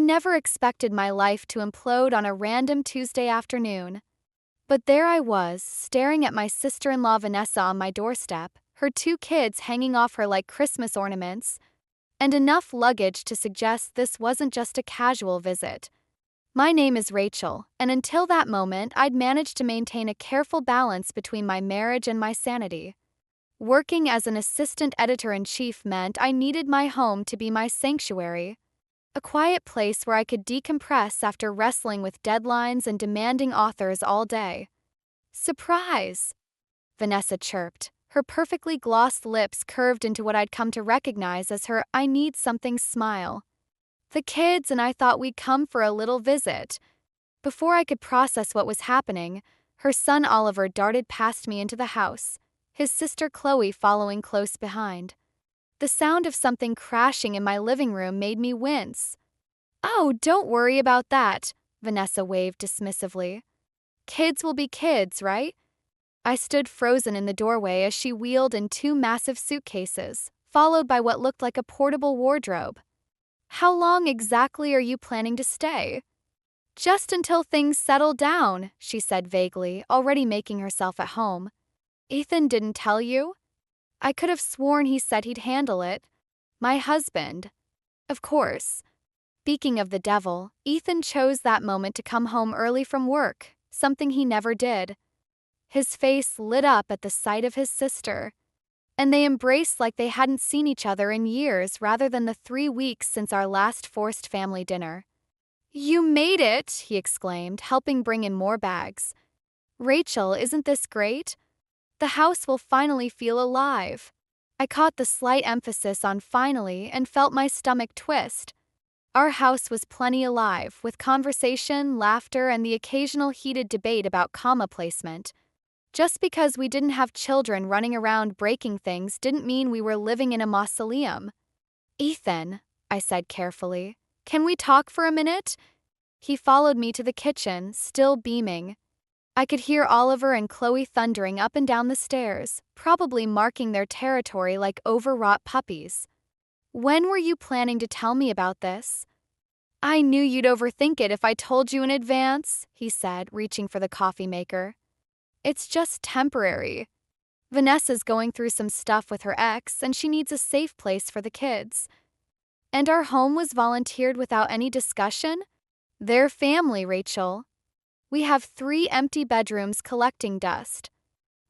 never expected my life to implode on a random Tuesday afternoon. But there I was, staring at my sister-in-law Vanessa on my doorstep, her 2 kids hanging off her like Christmas ornaments, and enough luggage to suggest this wasn't just a casual visit. My name is Rachel, and until that moment, I'd managed to maintain a careful balance between my marriage and my sanity. Working as an assistant editor-in-chief meant I needed my home to be my sanctuary, a quiet place where I could decompress after wrestling with deadlines and demanding authors all day. Surprise! Vanessa chirped, her perfectly glossed lips curved into what I'd come to recognize as her "I need something" smile. The kids and I thought we'd come for a little visit. Before I could process what was happening, her son Oliver darted past me into the house, his sister Chloe following close behind. The sound of something crashing in my living room made me wince. "Oh, don't worry about that," Vanessa waved dismissively. "Kids will be kids, right?" I stood frozen in the doorway as she wheeled in 2 massive suitcases, followed by what looked like a portable wardrobe. "How long exactly are you planning to stay?" "Just until things settle down," she said vaguely, already making herself at home. "Ethan didn't tell you?" I could have sworn he said he'd handle it. "My husband." Of course. Speaking of the devil, Ethan chose that moment to come home early from work, something he never did. His face lit up at the sight of his sister, and they embraced like they hadn't seen each other in years rather than the 3 weeks since our last forced family dinner. "You made it!" he exclaimed, helping bring in more bags. "Rachel, isn't this great? The house will finally feel alive." I caught the slight emphasis on "finally" and felt my stomach twist. Our house was plenty alive, with conversation, laughter, and the occasional heated debate about comma placement. Just because we didn't have children running around breaking things didn't mean we were living in a mausoleum. "Ethan," I said carefully, "can we talk for a minute?" He followed me to the kitchen, still beaming. I could hear Oliver and Chloe thundering up and down the stairs, probably marking their territory like overwrought puppies. "When were you planning to tell me about this?" "I knew you'd overthink it if I told you in advance," he said, reaching for the coffee maker. "It's just temporary. Vanessa's going through some stuff with her ex, and she needs a safe place for the kids. And our home was volunteered without any discussion? They're family, Rachel. We have 3 empty bedrooms collecting dust.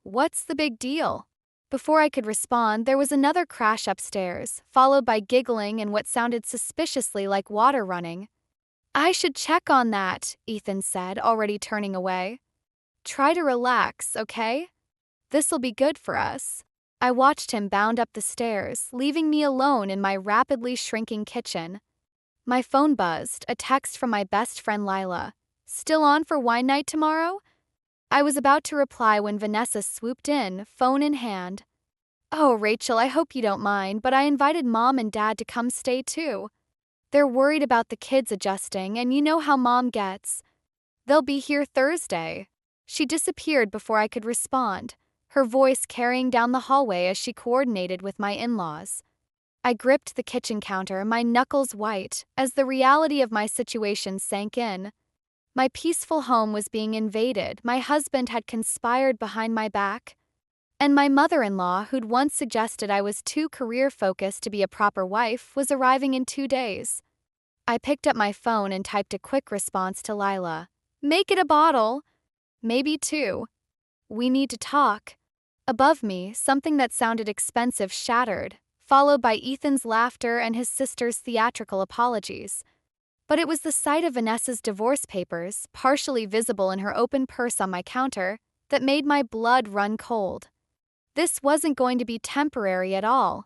What's the big deal?" Before I could respond, there was another crash upstairs, followed by giggling and what sounded suspiciously like water running. "I should check on that," Ethan said, already turning away. "Try to relax, okay? This'll be good for us." I watched him bound up the stairs, leaving me alone in my rapidly shrinking kitchen. My phone buzzed, a text from my best friend Lila. "Still on for wine night tomorrow?" I was about to reply when Vanessa swooped in, phone in hand. "Oh, Rachel, I hope you don't mind, but I invited Mom and Dad to come stay too. They're worried about the kids adjusting, and you know how Mom gets. They'll be here Thursday." She disappeared before I could respond, her voice carrying down the hallway as she coordinated with my in-laws. I gripped the kitchen counter, my knuckles white, as the reality of my situation sank in. My peaceful home was being invaded, my husband had conspired behind my back, and my mother-in-law, who'd once suggested I was too career-focused to be a proper wife, was arriving in 2 days. I picked up my phone and typed a quick response to Lila. "Make it a bottle. Maybe 2. We need to talk." Above me, something that sounded expensive shattered, followed by Ethan's laughter and his sister's theatrical apologies. But it was the sight of Vanessa's divorce papers, partially visible in her open purse on my counter, that made my blood run cold. This wasn't going to be temporary at all.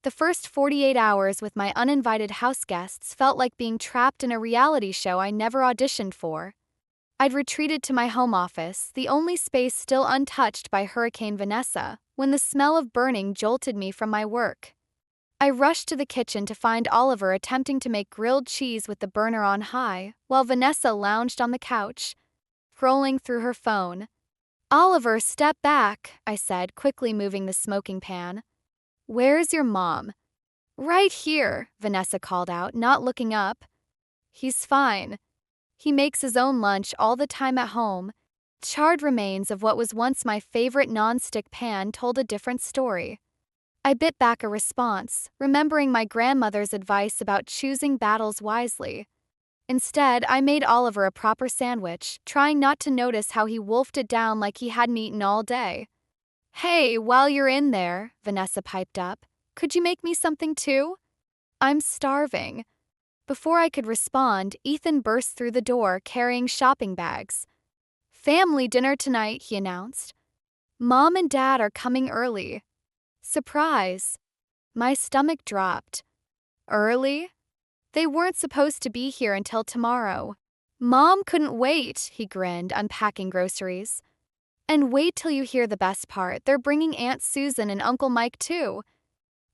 The first 48 hours with my uninvited house guests felt like being trapped in a reality show I never auditioned for. I'd retreated to my home office, the only space still untouched by Hurricane Vanessa, when the smell of burning jolted me from my work. I rushed to the kitchen to find Oliver attempting to make grilled cheese with the burner on high, while Vanessa lounged on the couch, scrolling through her phone. "Oliver, step back," I said, quickly moving the smoking pan. "Where's your mom?" "Right here," Vanessa called out, not looking up. He's fine. He makes his own lunch all the time at home. Charred remains of what was once my favorite non-stick pan told a different story. I bit back a response, remembering my grandmother's advice about choosing battles wisely. Instead, I made Oliver a proper sandwich, trying not to notice how he wolfed it down like he hadn't eaten all day. "Hey, while you're in there," Vanessa piped up, "could you make me something too? I'm starving." Before I could respond, Ethan burst through the door carrying shopping bags. "Family dinner tonight," he announced. "Mom and Dad are coming early." Surprise! My stomach dropped. Early? They weren't supposed to be here until tomorrow. "Mom couldn't wait," he grinned, unpacking groceries. "And wait till you hear the best part. They're bringing Aunt Susan and Uncle Mike too."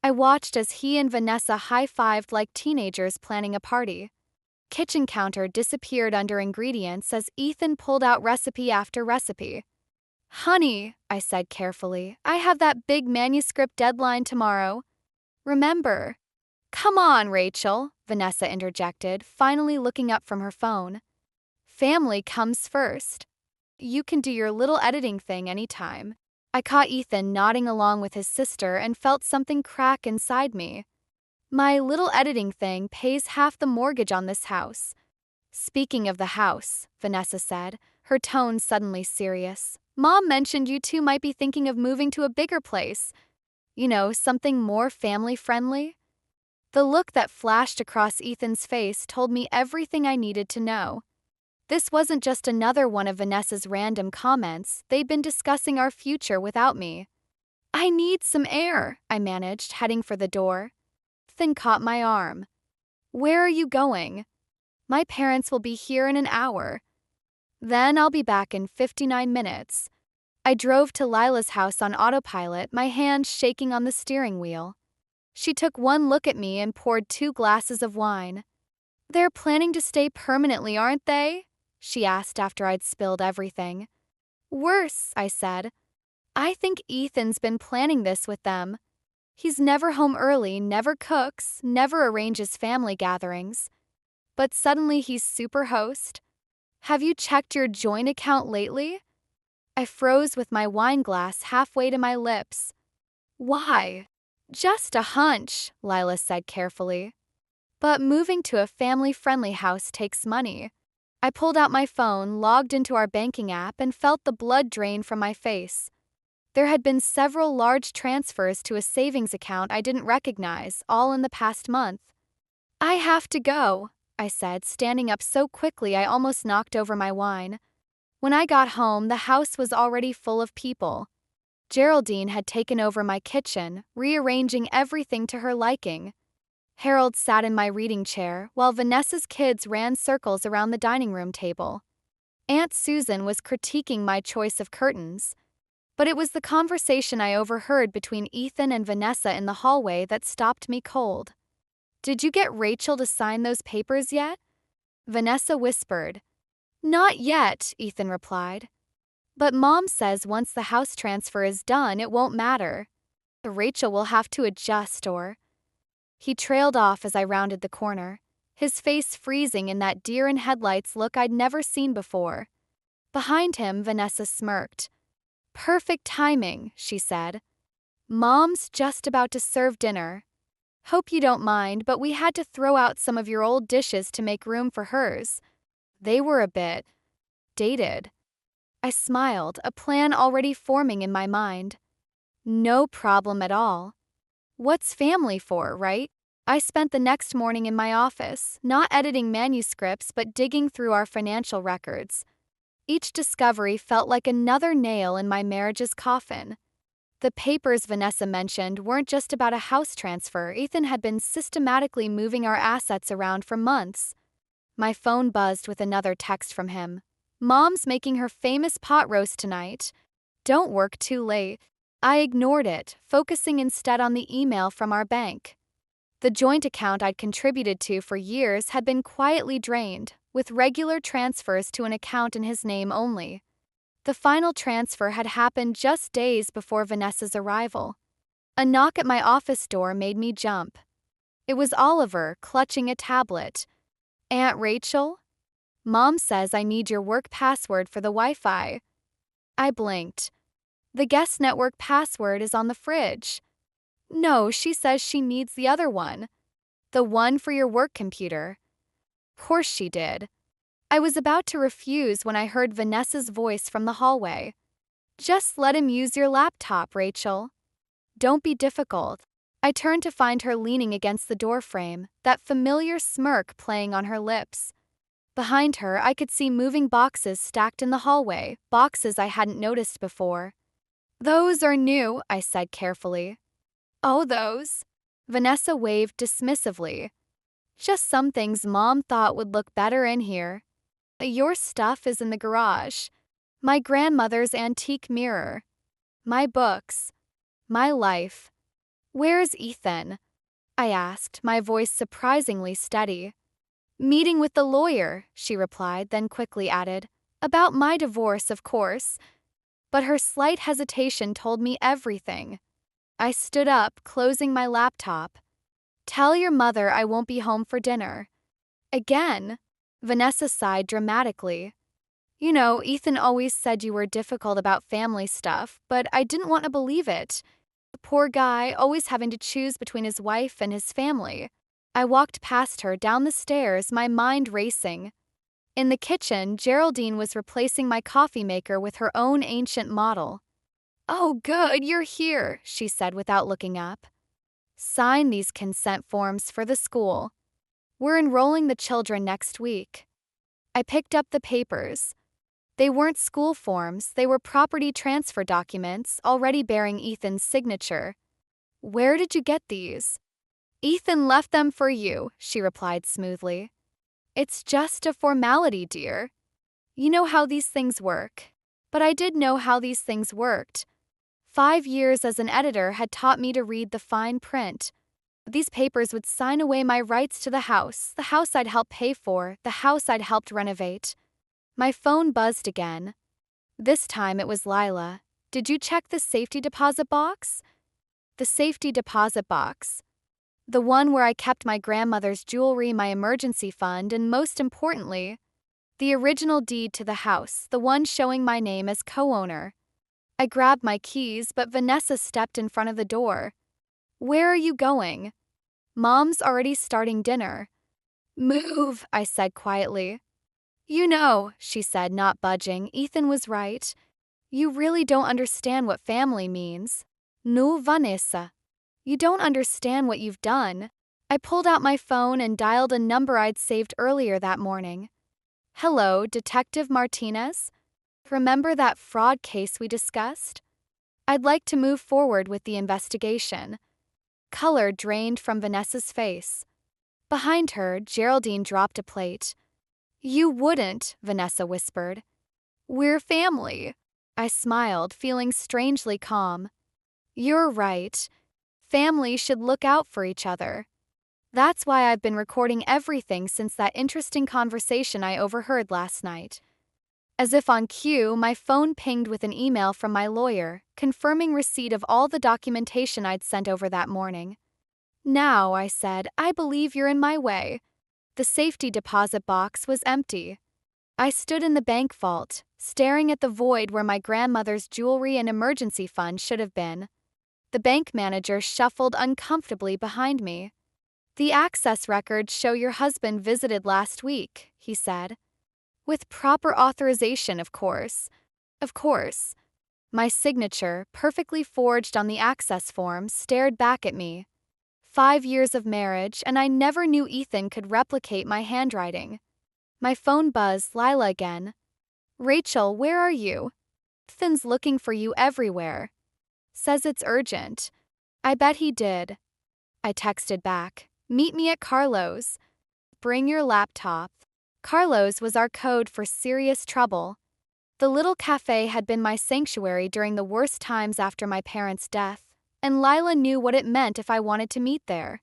I watched as he and Vanessa high-fived like teenagers planning a party. Kitchen counter disappeared under ingredients as Ethan pulled out recipe after recipe. "Honey," I said carefully, "I have that big manuscript deadline tomorrow. Remember." "Come on, Rachel," Vanessa interjected, finally looking up from her phone. "Family comes first. You can do your little editing thing anytime." I caught Ethan nodding along with his sister and felt something crack inside me. My little editing thing pays half the mortgage on this house. "Speaking of the house," Vanessa said, her tone suddenly serious, "Mom mentioned you two might be thinking of moving to a bigger place. You know, something more family-friendly." The look that flashed across Ethan's face told me everything I needed to know. This wasn't just another one of Vanessa's random comments, they'd been discussing our future without me. "I need some air," I managed, heading for the door. Ethan caught my arm. "Where are you going?" "My parents will be here in an hour." "Then I'll be back in 59 minutes. I drove to Lila's house on autopilot, my hands shaking on the steering wheel. She took one look at me and poured 2 glasses of wine. "They're planning to stay permanently, aren't they?" she asked after I'd spilled everything. "Worse," I said. "I think Ethan's been planning this with them. He's never home early, never cooks, never arranges family gatherings. But suddenly he's super host. Have you checked your joint account lately?" I froze with my wine glass halfway to my lips. "Why?" "Just a hunch," Lila said carefully. "But moving to a family-friendly house takes money." I pulled out my phone, logged into our banking app, and felt the blood drain from my face. There had been several large transfers to a savings account I didn't recognize, all in the past month. "I have to go," I said, standing up so quickly I almost knocked over my wine. When I got home, the house was already full of people. Geraldine had taken over my kitchen, rearranging everything to her liking. Harold sat in my reading chair, while Vanessa's kids ran circles around the dining room table. Aunt Susan was critiquing my choice of curtains. But it was the conversation I overheard between Ethan and Vanessa in the hallway that stopped me cold. "Did you get Rachel to sign those papers yet?" Vanessa whispered. "Not yet," Ethan replied. "But Mom says once the house transfer is done, it won't matter. Rachel will have to adjust or—" He trailed off as I rounded the corner, his face freezing in that deer-in-headlights look I'd never seen before. Behind him, Vanessa smirked. "Perfect timing," she said. "Mom's just about to serve dinner. Hope you don't mind, but we had to throw out some of your old dishes to make room for hers. They were a bit dated." I smiled, a plan already forming in my mind. "No problem at all. What's family for, right?" I spent the next morning in my office, not editing manuscripts but digging through our financial records. Each discovery felt like another nail in my marriage's coffin. The papers Vanessa mentioned weren't just about a house transfer. Ethan had been systematically moving our assets around for months. My phone buzzed with another text from him. "Mom's making her famous pot roast tonight. Don't work too late." I ignored it, focusing instead on the email from our bank. The joint account I'd contributed to for years had been quietly drained, with regular transfers to an account in his name only. The final transfer had happened just days before Vanessa's arrival. A knock at my office door made me jump. It was Oliver, clutching a tablet. Aunt Rachel? Mom says I need your work password for the Wi-Fi. I blinked. The guest network password is on the fridge. No, she says she needs the other one. The one for your work computer. Of course she did. I was about to refuse when I heard Vanessa's voice from the hallway. Just let him use your laptop, Rachel. Don't be difficult. I turned to find her leaning against the doorframe, that familiar smirk playing on her lips. Behind her, I could see moving boxes stacked in the hallway, boxes I hadn't noticed before. Those are new, I said carefully. Oh, those? Vanessa waved dismissively. Just some things Mom thought would look better in here. Your stuff is in the garage. My grandmother's antique mirror. My books. My life. Where's Ethan? I asked, my voice surprisingly steady. Meeting with the lawyer, she replied, then quickly added, about my divorce, of course. But her slight hesitation told me everything. I stood up, closing my laptop. Tell your mother I won't be home for dinner. Again? Vanessa sighed dramatically. You know, Ethan always said you were difficult about family stuff, but I didn't want to believe it. The poor guy, always having to choose between his wife and his family. I walked past her down the stairs, my mind racing. In the kitchen, Geraldine was replacing my coffee maker with her own ancient model. Oh, good, you're here, she said without looking up. Sign these consent forms for the school. We're enrolling the children next week. I picked up the papers. They weren't school forms, they were property transfer documents already bearing Ethan's signature. Where did you get these? Ethan left them for you, she replied smoothly. It's just a formality, dear. You know how these things work. But I did know how these things worked. 5 years as an editor had taught me to read the fine print. These papers would sign away my rights to the house I'd helped pay for, the house I'd helped renovate. My phone buzzed again. This time it was Lila. Did you check the safety deposit box? The safety deposit box. The one where I kept my grandmother's jewelry, my emergency fund, and most importantly, the original deed to the house, the one showing my name as co-owner. I grabbed my keys, but Vanessa stepped in front of the door. Where are you going? Mom's already starting dinner. Move, I said quietly. You know, she said, not budging, Ethan was right. You really don't understand what family means. No, Vanessa. You don't understand what you've done. I pulled out my phone and dialed a number I'd saved earlier that morning. Hello, Detective Martinez? Remember that fraud case we discussed? I'd like to move forward with the investigation. Color drained from Vanessa's face. Behind her, Geraldine dropped a plate. You wouldn't, Vanessa whispered. We're family. I smiled, feeling strangely calm. You're right. Family should look out for each other. That's why I've been recording everything since that interesting conversation I overheard last night. As if on cue, my phone pinged with an email from my lawyer, confirming receipt of all the documentation I'd sent over that morning. Now, I said, I believe you're in my way. The safety deposit box was empty. I stood in the bank vault, staring at the void where my grandmother's jewelry and emergency fund should have been. The bank manager shuffled uncomfortably behind me. The access records show your husband visited last week, he said. With proper authorization, of course. Of course. My signature, perfectly forged on the access form, stared back at me. 5 years of marriage, and I never knew Ethan could replicate my handwriting. My phone buzzed, Lila again. Rachel, where are you? Ethan's looking for you everywhere. Says it's urgent. I bet he did. I texted back. Meet me at Carlo's. Bring your laptop. Carlo's was our code for serious trouble. The little cafe had been my sanctuary during the worst times after my parents' death, and Lila knew what it meant if I wanted to meet there.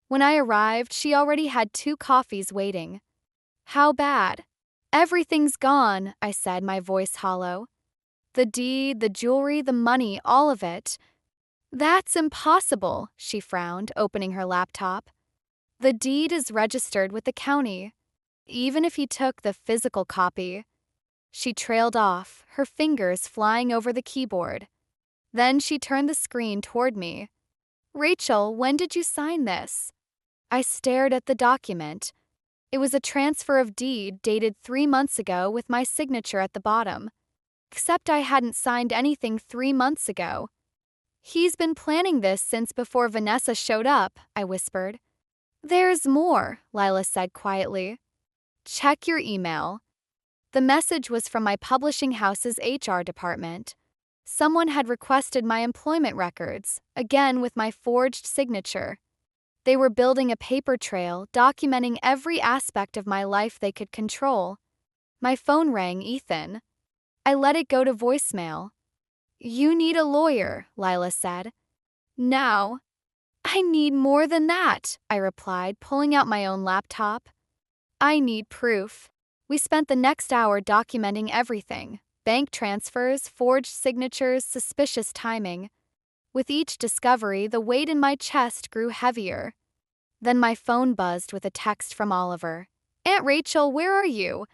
When I arrived, she already had 2 coffees waiting. How bad? Everything's gone, I said, my voice hollow. The deed, the jewelry, the money, all of it. That's impossible, she frowned, opening her laptop. The deed is registered with the county. Even if he took the physical copy. She trailed off, her fingers flying over the keyboard. Then she turned the screen toward me. Rachel, when did you sign this? I stared at the document. It was a transfer of deed dated 3 months ago with my signature at the bottom. Except I hadn't signed anything 3 months ago. He's been planning this since before Vanessa showed up, I whispered. There's more, Lila said quietly. Check your email. The message was from my publishing house's HR department. Someone had requested my employment records, again with my forged signature. They were building a paper trail documenting every aspect of my life they could control. My phone rang, Ethan. I let it go to voicemail. You need a lawyer, Lila said. Now. I need more than that, I replied, pulling out my own laptop. I need proof. We spent the next hour documenting everything. Bank transfers, forged signatures, suspicious timing. With each discovery, the weight in my chest grew heavier. Then my phone buzzed with a text from Oliver. Aunt Rachel, where are you?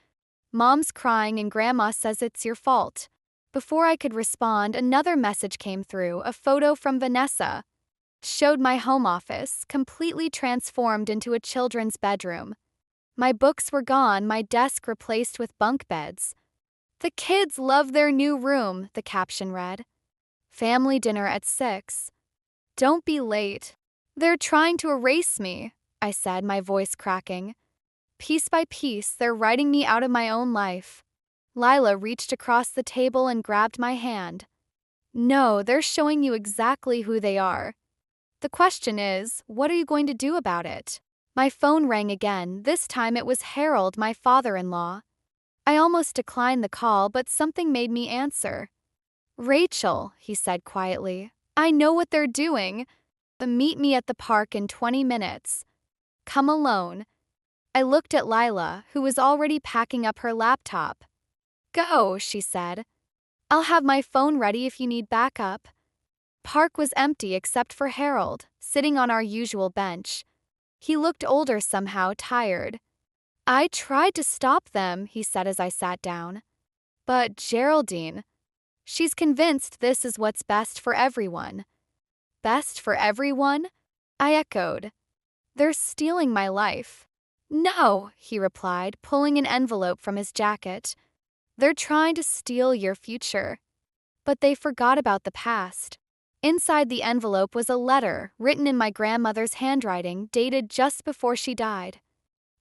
Mom's crying and Grandma says it's your fault. Before I could respond, another message came through, a photo from Vanessa. Showed my home office, completely transformed into a children's bedroom. My books were gone, my desk replaced with bunk beds. The kids love their new room, the caption read. Family dinner at 6. Don't be late. They're trying to erase me, I said, my voice cracking. Piece by piece, they're writing me out of my own life. Lila reached across the table and grabbed my hand. No, they're showing you exactly who they are. The question is, what are you going to do about it? My phone rang again. This time it was Harold, my father-in-law. I almost declined the call, but something made me answer. Rachel, he said quietly, I know what they're doing. Meet me at the park in 20 minutes. Come alone. I looked at Lila, who was already packing up her laptop. Go, she said. I'll have my phone ready if you need backup. Park was empty except for Harold, sitting on our usual bench. He looked older somehow, tired. I tried to stop them, he said as I sat down. But Geraldine, she's convinced this is what's best for everyone. Best for everyone? I echoed. They're stealing my life. No, he replied, pulling an envelope from his jacket. They're trying to steal your future. But they forgot about the past. Inside the envelope was a letter written in my grandmother's handwriting, dated just before she died.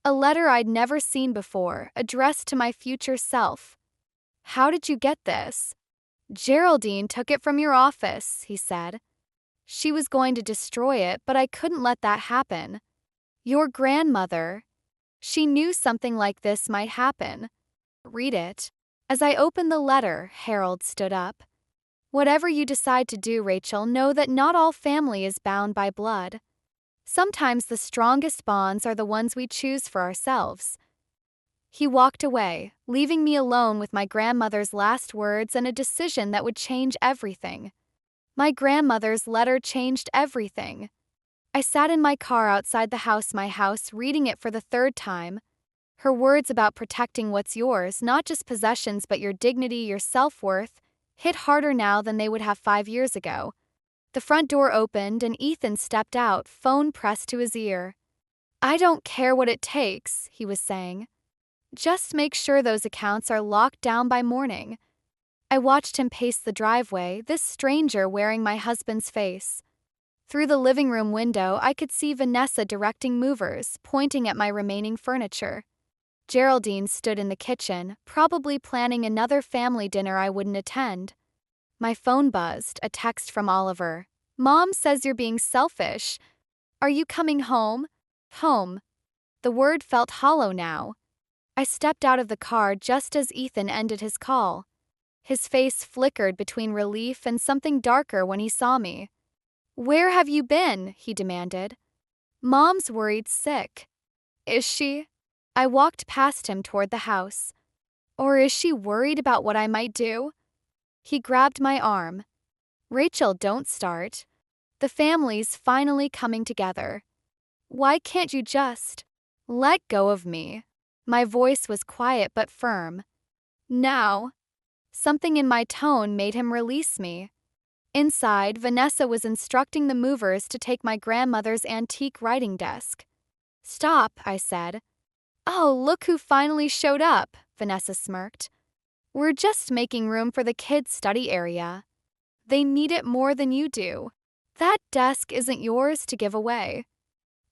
A letter I'd never seen before, addressed to my future self. How did you get this? Geraldine took it from your office, he said. She was going to destroy it, but I couldn't let that happen. Your grandmother. She knew something like this might happen. Read it. As I opened the letter, Harold stood up. Whatever you decide to do, Rachel, know that not all family is bound by blood. Sometimes the strongest bonds are the ones we choose for ourselves. He walked away, leaving me alone with my grandmother's last words and a decision that would change everything. My grandmother's letter changed everything. I sat in my car outside the house, my house, reading it for the 3rd time. Her words about protecting what's yours, not just possessions but your dignity, your self-worth, hit harder now than they would have 5 years ago. The front door opened and Ethan stepped out, phone pressed to his ear. I don't care what it takes, he was saying. Just make sure those accounts are locked down by morning. I watched him pace the driveway, this stranger wearing my husband's face. Through the living room window, I could see Vanessa directing movers, pointing at my remaining furniture. Geraldine stood in the kitchen, probably planning another family dinner I wouldn't attend. My phone buzzed, a text from Oliver. Mom says you're being selfish. Are you coming home? Home. The word felt hollow now. I stepped out of the car just as Ethan ended his call. His face flickered between relief and something darker when he saw me. Where have you been? He demanded. Mom's worried sick. Is she? I walked past him toward the house. Or is she worried about what I might do? He grabbed my arm. Rachel, don't start. The family's finally coming together. Why can't you just let go of me? My voice was quiet but firm. Now. Something in my tone made him release me. Inside, Vanessa was instructing the movers to take my grandmother's antique writing desk. Stop, I said. Oh, look who finally showed up, Vanessa smirked. We're just making room for the kids' study area. They need it more than you do. That desk isn't yours to give away.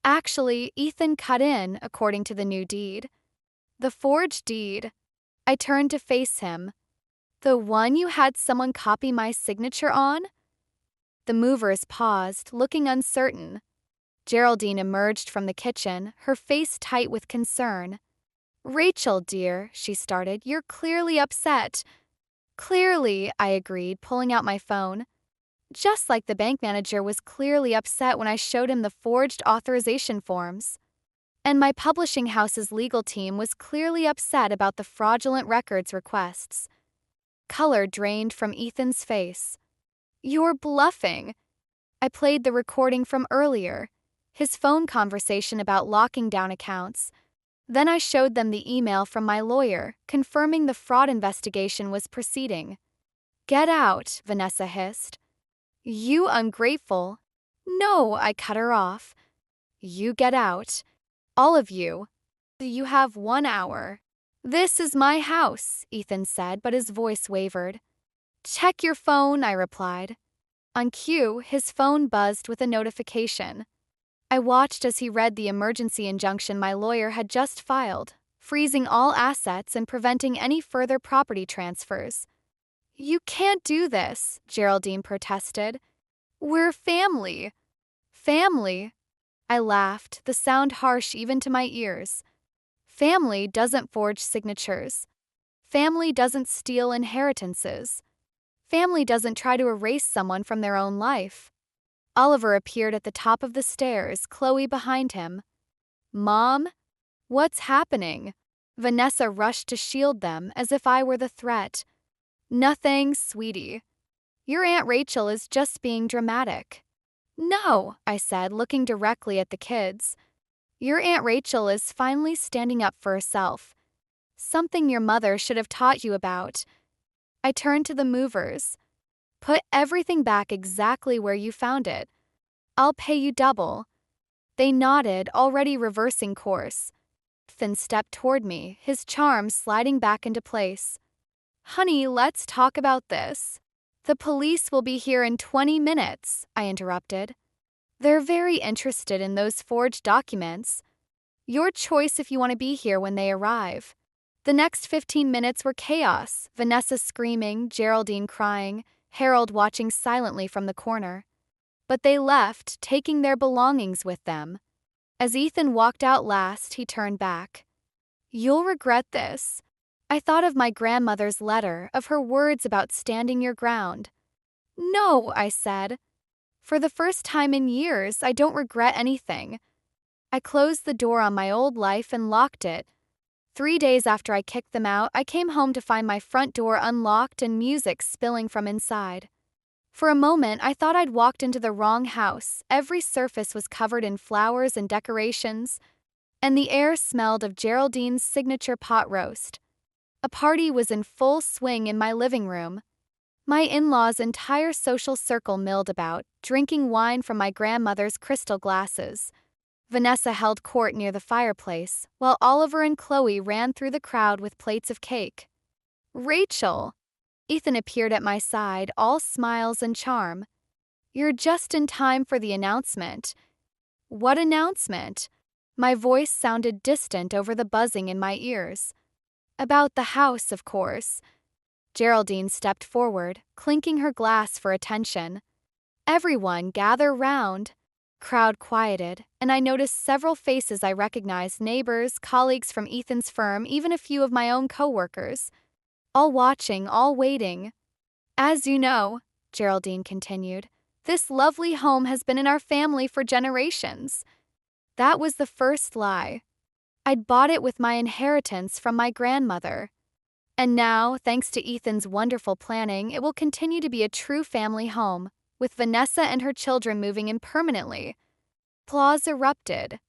Actually, Ethan cut in, according to the new deed. The forged deed. I turned to face him. The one you had someone copy my signature on? The movers paused, looking uncertain. Geraldine emerged from the kitchen, her face tight with concern. Rachel, dear, she started, you're clearly upset. Clearly, I agreed, pulling out my phone. Just like the bank manager was clearly upset when I showed him the forged authorization forms. And my publishing house's legal team was clearly upset about the fraudulent records requests. Color drained from Ethan's face. You're bluffing. I played the recording from earlier, his phone conversation about locking down accounts. Then I showed them the email from my lawyer, confirming the fraud investigation was proceeding. Get out, Vanessa hissed. You ungrateful. No, I cut her off. You get out. All of you. You have 1 hour. This is my house, Ethan said, but his voice wavered. Check your phone, I replied. On cue, his phone buzzed with a notification. I watched as he read the emergency injunction my lawyer had just filed, freezing all assets and preventing any further property transfers. You can't do this, Geraldine protested. We're family. Family? I laughed, the sound harsh even to my ears. Family doesn't forge signatures. Family doesn't steal inheritances. Family doesn't try to erase someone from their own life. Oliver appeared at the top of the stairs, Chloe behind him. Mom? What's happening? Vanessa rushed to shield them as if I were the threat. Nothing, sweetie. Your Aunt Rachel is just being dramatic. No, I said, looking directly at the kids. Your Aunt Rachel is finally standing up for herself. Something your mother should have taught you about. I turned to the movers. Put everything back exactly where you found it. I'll pay you double. They nodded, already reversing course. Ethan stepped toward me, his charm sliding back into place. Honey, let's talk about this. The police will be here in 20 minutes, I interrupted. They're very interested in those forged documents. Your choice if you want to be here when they arrive. The next 15 minutes were chaos, Vanessa screaming, Geraldine crying, Harold watching silently from the corner. But they left, taking their belongings with them. As Ethan walked out last, he turned back. You'll regret this. I thought of my grandmother's letter, of her words about standing your ground. No, I said. For the first time in years, I don't regret anything. I closed the door on my old life and locked it. 3 days after I kicked them out, I came home to find my front door unlocked and music spilling from inside. For a moment, I thought I'd walked into the wrong house. Every surface was covered in flowers and decorations, and the air smelled of Geraldine's signature pot roast. A party was in full swing in my living room. My in-laws' entire social circle milled about, drinking wine from my grandmother's crystal glasses. Vanessa held court near the fireplace, while Oliver and Chloe ran through the crowd with plates of cake. Rachel! Ethan appeared at my side, all smiles and charm. You're just in time for the announcement. What announcement? My voice sounded distant over the buzzing in my ears. About the house, of course. Geraldine stepped forward, clinking her glass for attention. Everyone gather round. Crowd quieted, and I noticed several faces I recognized, neighbors, colleagues from Ethan's firm, even a few of my own co-workers. All watching, all waiting. As you know, Geraldine continued, this lovely home has been in our family for generations. That was the first lie. I'd bought it with my inheritance from my grandmother. And now, thanks to Ethan's wonderful planning, it will continue to be a true family home, with Vanessa and her children moving in permanently. Applause erupted.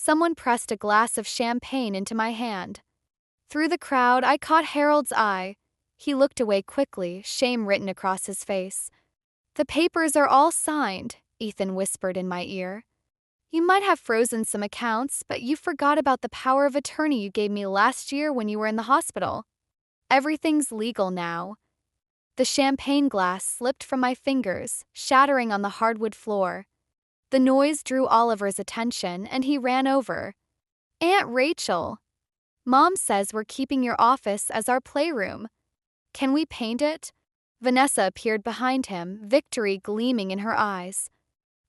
Someone pressed a glass of champagne into my hand. Through the crowd, I caught Harold's eye. He looked away quickly, shame written across his face. "The papers are all signed," Ethan whispered in my ear. "You might have frozen some accounts, but you forgot about the power of attorney you gave me last year when you were in the hospital. Everything's legal now." The champagne glass slipped from my fingers, shattering on the hardwood floor. The noise drew Oliver's attention, and he ran over. "Aunt Rachel, Mom says we're keeping your office as our playroom. Can we paint it?" Vanessa appeared behind him, victory gleaming in her eyes.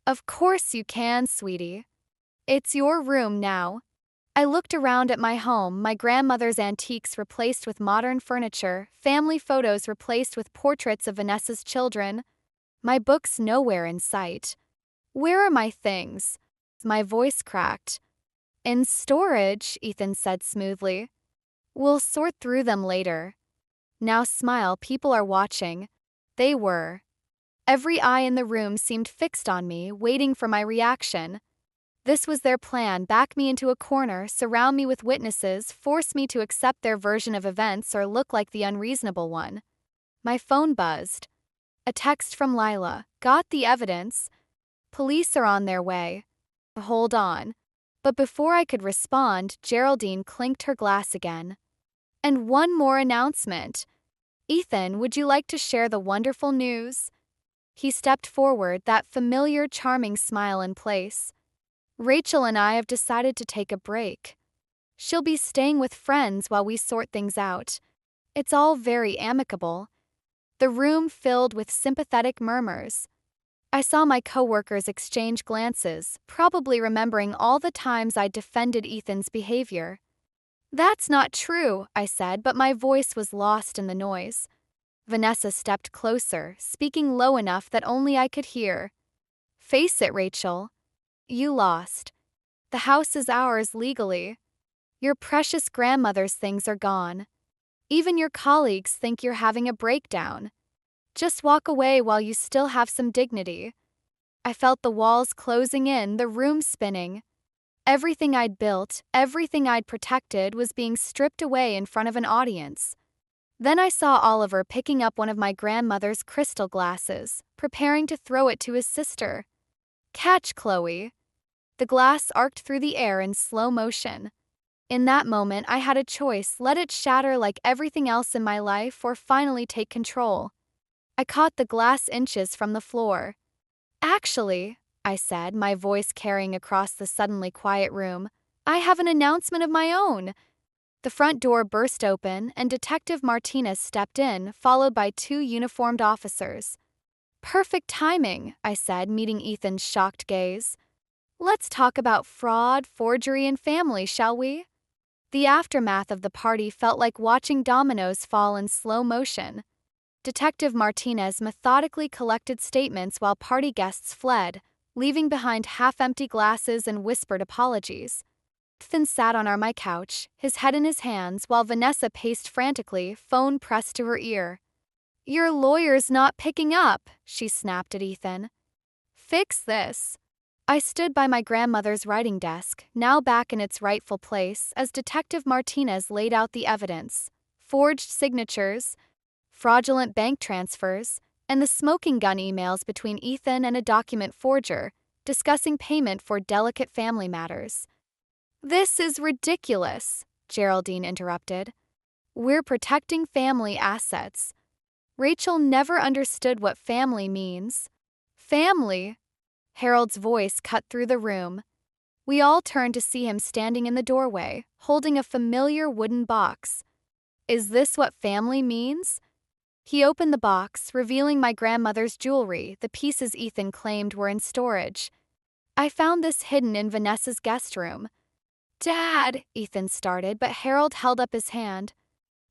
"Of course you can, sweetie. It's your room now." I looked around at my home, my grandmother's antiques replaced with modern furniture, family photos replaced with portraits of Vanessa's children. My books nowhere in sight. "Where are my things?" My voice cracked. "In storage," Ethan said smoothly. "We'll sort through them later." Now smile, people are watching. They were. Every eye in the room seemed fixed on me, waiting for my reaction. This was their plan: back me into a corner, surround me with witnesses, force me to accept their version of events or look like the unreasonable one. My phone buzzed. A text from Lila. "Got the evidence. Police are on their way. Hold on." But before I could respond, Geraldine clinked her glass again. "And one more announcement. Ethan, would you like to share the wonderful news?" He stepped forward, that familiar, charming smile in place. "Rachel and I have decided to take a break. She'll be staying with friends while we sort things out. It's all very amicable." The room filled with sympathetic murmurs. I saw my coworkers exchange glances, probably remembering all the times I defended Ethan's behavior. "That's not true," I said, but my voice was lost in the noise. Vanessa stepped closer, speaking low enough that only I could hear. "Face it, Rachel. You lost. The house is ours legally. Your precious grandmother's things are gone. Even your colleagues think you're having a breakdown. Just walk away while you still have some dignity." I felt the walls closing in, the room spinning. Everything I'd built, everything I'd protected was being stripped away in front of an audience. Then I saw Oliver picking up one of my grandmother's crystal glasses, preparing to throw it to his sister. "Catch, Chloe." The glass arced through the air in slow motion. In that moment, I had a choice: let it shatter like everything else in my life, or finally take control. I caught the glass inches from the floor. "Actually," I said, my voice carrying across the suddenly quiet room, "I have an announcement of my own." The front door burst open, and Detective Martinez stepped in, followed by 2 uniformed officers. "Perfect timing," I said, meeting Ethan's shocked gaze. "Let's talk about fraud, forgery, and family, shall we?" The aftermath of the party felt like watching dominoes fall in slow motion. Detective Martinez methodically collected statements while party guests fled, leaving behind half-empty glasses and whispered apologies. Ethan sat on my couch, his head in his hands, while Vanessa paced frantically, phone pressed to her ear. "Your lawyer's not picking up," she snapped at Ethan. "Fix this." I stood by my grandmother's writing desk, now back in its rightful place, as Detective Martinez laid out the evidence: forged signatures, fraudulent bank transfers, and the smoking gun emails between Ethan and a document forger, discussing payment for delicate family matters. "This is ridiculous," Geraldine interrupted. "We're protecting family assets. Rachel never understood what family means." "Family?" Harold's voice cut through the room. We all turned to see him standing in the doorway, holding a familiar wooden box. "Is this what family means?" He opened the box, revealing my grandmother's jewelry, the pieces Ethan claimed were in storage. "I found this hidden in Vanessa's guest room." "Dad," Ethan started, but Harold held up his hand.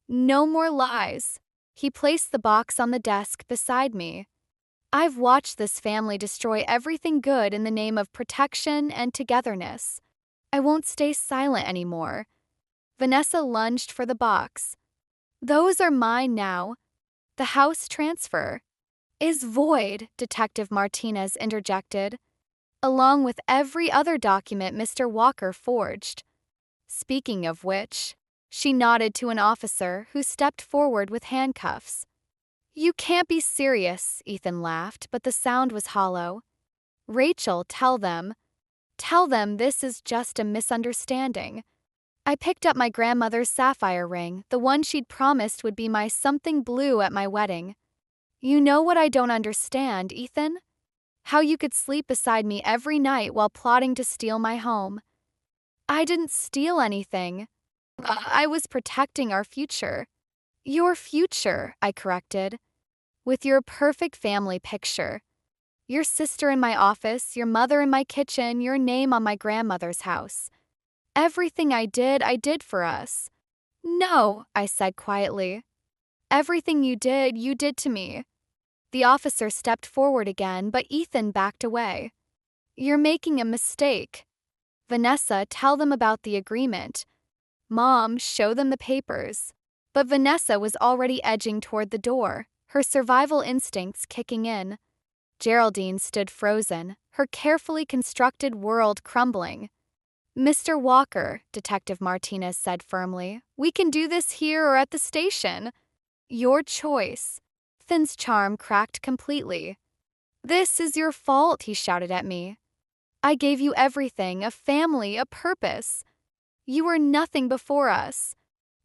"No more lies." He placed the box on the desk beside me. "I've watched this family destroy everything good in the name of protection and togetherness. I won't stay silent anymore." Vanessa lunged for the box. "Those are mine now." "The house transfer is void," Detective Martinez interjected. along with every other document Mr. Walker forged. Speaking of which, she nodded to an officer who stepped forward with handcuffs. You can't be serious, Ethan laughed, but the sound was hollow. Rachel, tell them this is just a misunderstanding. I picked up my grandmother's sapphire ring, the one she'd promised would be my something blue at my wedding. You know what I don't understand, Ethan? How you could sleep beside me every night while plotting to steal my home. I didn't steal anything. I was protecting our future. Your future, I corrected. With your perfect family picture. Your sister in my office, your mother in my kitchen, your name on my grandmother's house. Everything I did for us. No, I said quietly. Everything you did to me. The officer stepped forward again, but Ethan backed away. You're making a mistake. Vanessa, tell them about the agreement. Mom, show them the papers. But Vanessa was already edging toward the door, her survival instincts kicking in. Geraldine stood frozen, her carefully constructed world crumbling. Mr. Walker, Detective Martinez said firmly, we can do this here or at the station. Your choice. Ethan's charm cracked completely. This is your fault, he shouted at me. I gave you everything, a family, a purpose. You were nothing before us.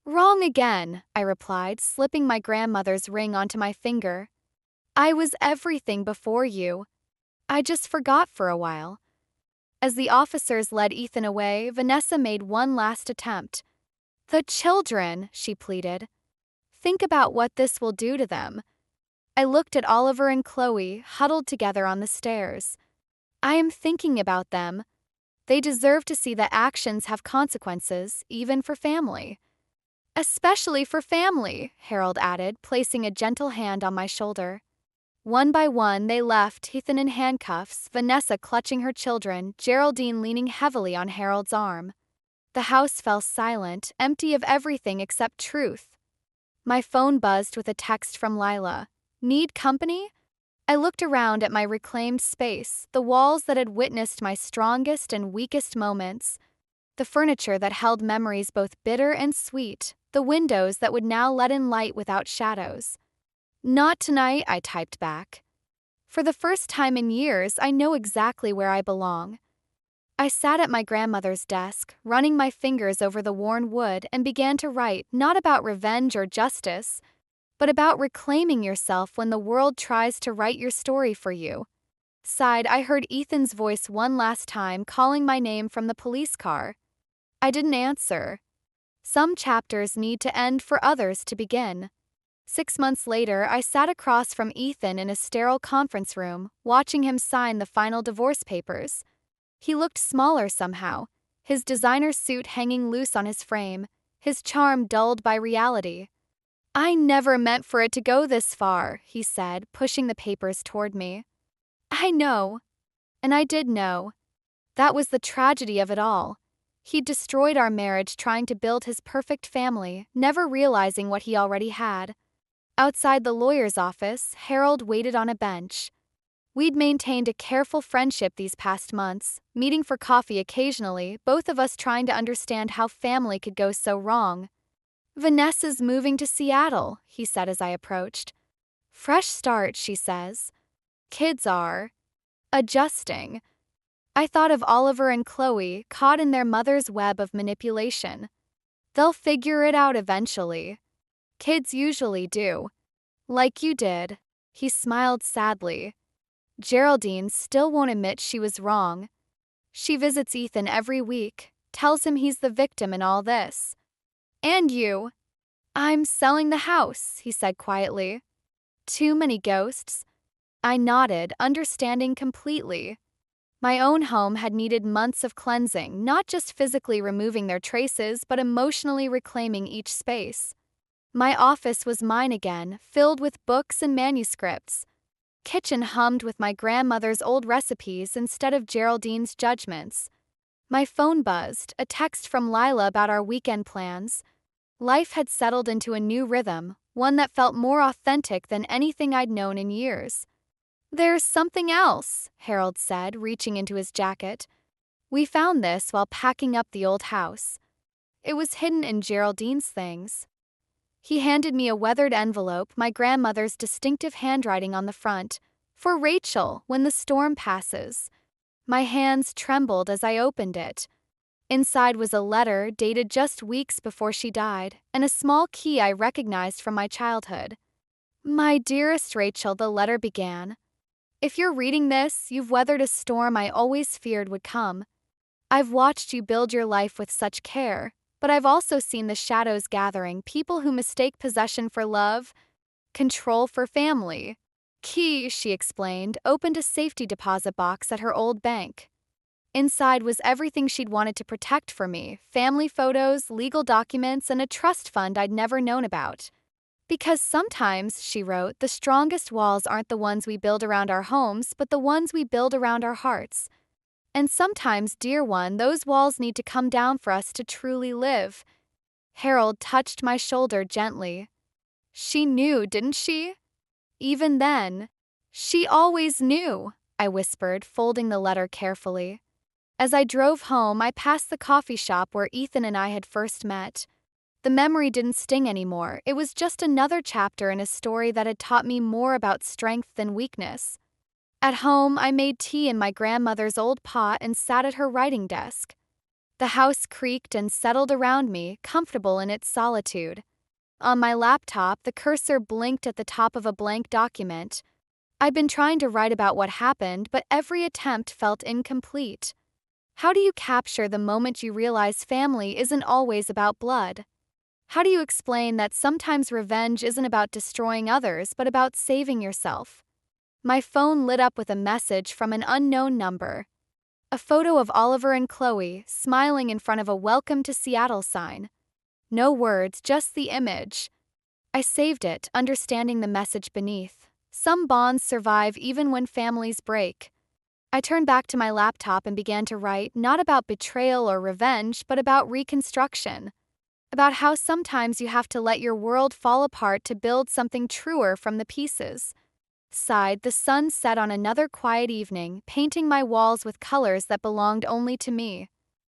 Wrong again, I replied, slipping my grandmother's ring onto my finger. I was everything before you. I just forgot for a while. As the officers led Ethan away, Vanessa made one last attempt. The children, she pleaded. Think about what this will do to them. I looked at Oliver and Chloe, huddled together on the stairs. I am thinking about them. They deserve to see that actions have consequences, even for family. Especially for family, Harold added, placing a gentle hand on my shoulder. One by one, they left, Ethan in handcuffs, Vanessa clutching her children, Geraldine leaning heavily on Harold's arm. The house fell silent, empty of everything except truth. My phone buzzed with a text from Lila. Need company? I looked around at my reclaimed space, the walls that had witnessed my strongest and weakest moments, the furniture that held memories both bitter and sweet, the windows that would now let in light without shadows. Not tonight, I typed back. For the first time in years, I know exactly where I belong. I sat at my grandmother's desk, running my fingers over the worn wood, and began to write, not about revenge or justice, but about reclaiming yourself when the world tries to write your story for you. Sighed, I heard Ethan's voice one last time, calling my name from the police car. I didn't answer. Some chapters need to end for others to begin. 6 months later, I sat across from Ethan in a sterile conference room, watching him sign the final divorce papers. He looked smaller somehow, his designer suit hanging loose on his frame, his charm dulled by reality. I never meant for it to go this far, he said, pushing the papers toward me. I know. And I did know. That was the tragedy of it all. He'd destroyed our marriage trying to build his perfect family, never realizing what he already had. Outside the lawyer's office, Harold waited on a bench. We'd maintained a careful friendship these past months, meeting for coffee occasionally, both of us trying to understand how family could go so wrong. Vanessa's moving to Seattle, he said as I approached. Fresh start, she says. Kids are adjusting. I thought of Oliver and Chloe, caught in their mother's web of manipulation. They'll figure it out eventually. Kids usually do. Like you did. He smiled sadly. Geraldine still won't admit she was wrong. She visits Ethan every week, tells him he's the victim in all this. And you. I'm selling the house, he said quietly. Too many ghosts? I nodded, understanding completely. My own home had needed months of cleansing, not just physically removing their traces, but emotionally reclaiming each space. My office was mine again, filled with books and manuscripts. Kitchen hummed with my grandmother's old recipes instead of Geraldine's judgments. My phone buzzed, a text from Lila about our weekend plans. Life had settled into a new rhythm, one that felt more authentic than anything I'd known in years. There's something else, Harold said, reaching into his jacket. We found this while packing up the old house. It was hidden in Geraldine's things. He handed me a weathered envelope, my grandmother's distinctive handwriting on the front. For Rachel, when the storm passes. My hands trembled as I opened it. Inside was a letter dated just weeks before she died, and a small key I recognized from my childhood. My dearest Rachel, the letter began. If you're reading this, you've weathered a storm I always feared would come. I've watched you build your life with such care, but I've also seen the shadows gathering, people who mistake possession for love, control for family. Key, she explained, opened a safety deposit box at her old bank. Inside was everything she'd wanted to protect for me, family photos, legal documents, and a trust fund I'd never known about. Because sometimes, she wrote, the strongest walls aren't the ones we build around our homes, but the ones we build around our hearts. And sometimes, dear one, those walls need to come down for us to truly live. Harold touched my shoulder gently. She knew, didn't she? Even then. She always knew, I whispered, folding the letter carefully. As I drove home, I passed the coffee shop where Ethan and I had first met. The memory didn't sting anymore. It was just another chapter in a story that had taught me more about strength than weakness. At home, I made tea in my grandmother's old pot and sat at her writing desk. The house creaked and settled around me, comfortable in its solitude. On my laptop, the cursor blinked at the top of a blank document. I'd been trying to write about what happened, but every attempt felt incomplete. How do you capture the moment you realize family isn't always about blood? How do you explain that sometimes revenge isn't about destroying others, but about saving yourself? My phone lit up with a message from an unknown number. A photo of Oliver and Chloe, smiling in front of a Welcome to Seattle sign. No words, just the image. I saved it, understanding the message beneath. Some bonds survive even when families break. I turned back to my laptop and began to write, not about betrayal or revenge, but about reconstruction. About how sometimes you have to let your world fall apart to build something truer from the pieces. Sighed, the sun set on another quiet evening, painting my walls with colors that belonged only to me.